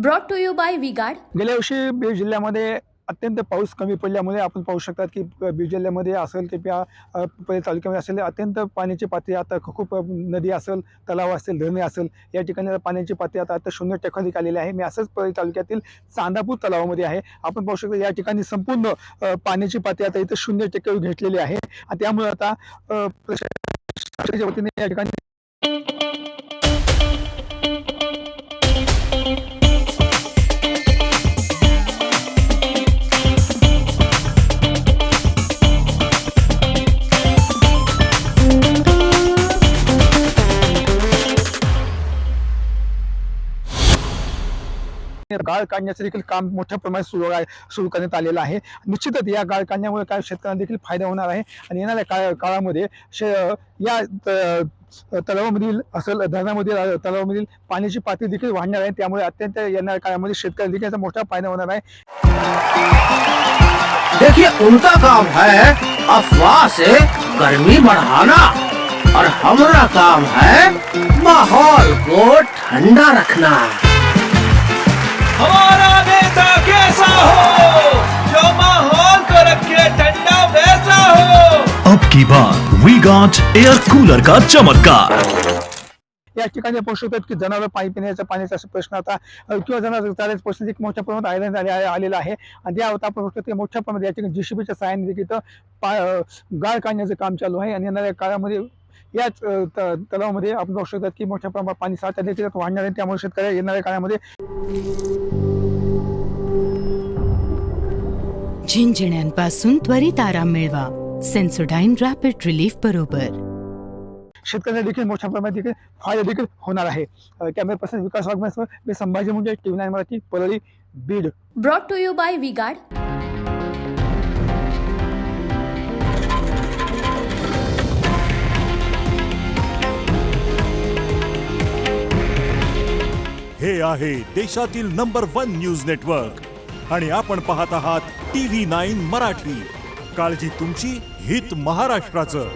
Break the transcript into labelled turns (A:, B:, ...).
A: Brought to you by V-Guard.
B: गेल्या वर्षी बीड जिल्ह्यामध्ये अत्यंत पाऊस कमी पडल्यामुळे आपण पाहू शकतात की बीड जिल्ह्यामध्ये असेल की पुणे तालुक्यामध्ये असेल अत्यंत पाण्याची पातळी आता खूप नदी असेल, तलाव असेल, धरणे असेल या ठिकाणी पाण्याची पातळी आता 0 टक्क्यावर आलेली आहे. मी असंच पुणे तालुक्यातील चांदापूर तलावामध्ये आहे. आपण पाहू शकता या ठिकाणी संपूर्ण पाण्याची पातळी आता इथं 0 टक्क्यावर घेतलेली आहे आणि त्यामुळे आता प्रशासनाच्या वतीने या ठिकाणी गाळ काढण्याचं देखील काम मोठ्या प्रमाणात सुरू करण्यात आलेलं आहे. निश्चितच या गाळ काढण्यामुळे काय शेतकऱ्यांना देखील फायदा होणार आहे आणि येणाऱ्या काळामध्ये या तलावामधील असेल धरणामधील तलावामधील पाण्याची पातळी देखील वाढणार आहे. त्यामुळे अत्यंत येणाऱ्या काळामध्ये शेतकऱ्यांना देखील याचा मोठा फायदा होणार आहे.
C: देखिए उनका काम है अफवाह से गर्मी बढ़ाना और हमारा काम है माहौल को ठंडा रखना।
D: हमारा नेता कैसा हो जो माहौल को रखे ठंडा वैसा हो।
E: अब की बात वी-गार्ड एयर कूलर का चमत्कार।
B: या ठिकाणी आपण शकतात की जनावर पाणी पिण्याचा पाण्याचा प्रश्न आता किंवा जनावर चालायचा प्रश्न देखील मोठ्या प्रमाणात आलेला आहे आणि त्यावर आपण बघतो की मोठ्या प्रमाणात या ठिकाणी JCBच्या सहाय्याने देखील गाळ काढण्याचं काम चालू आहे आणि येणाऱ्या काळामध्ये याच तलावामध्ये आपण बघू शकतात की मोठ्या प्रमाणात पाणी साठा देखील वाढणार आहे. त्यामुळे शेतकऱ्या येणाऱ्या काळामध्ये
F: झिंझिण्यांपासून त्वरित आराम मिळवा. सेन्सोडाईन रॅपिड रिलीफ बरोबर
B: शेतकऱ्यांना देखील मोठ्या प्रमाणात देखील फायदा देखील होणार आहे. कॅमेरा पर्सन विकास वाघमारेसह मी Sambhaji Munde, TV9 Marathi, Parli, Beed.
A: Brought to you by V-Guard.
G: हे आहे देशातील नंबर 1 न्यूज नेटवर्क आणि आपण पाहत आहात TV9 मराठी. काळजी तुमची, हित महाराष्ट्राचं.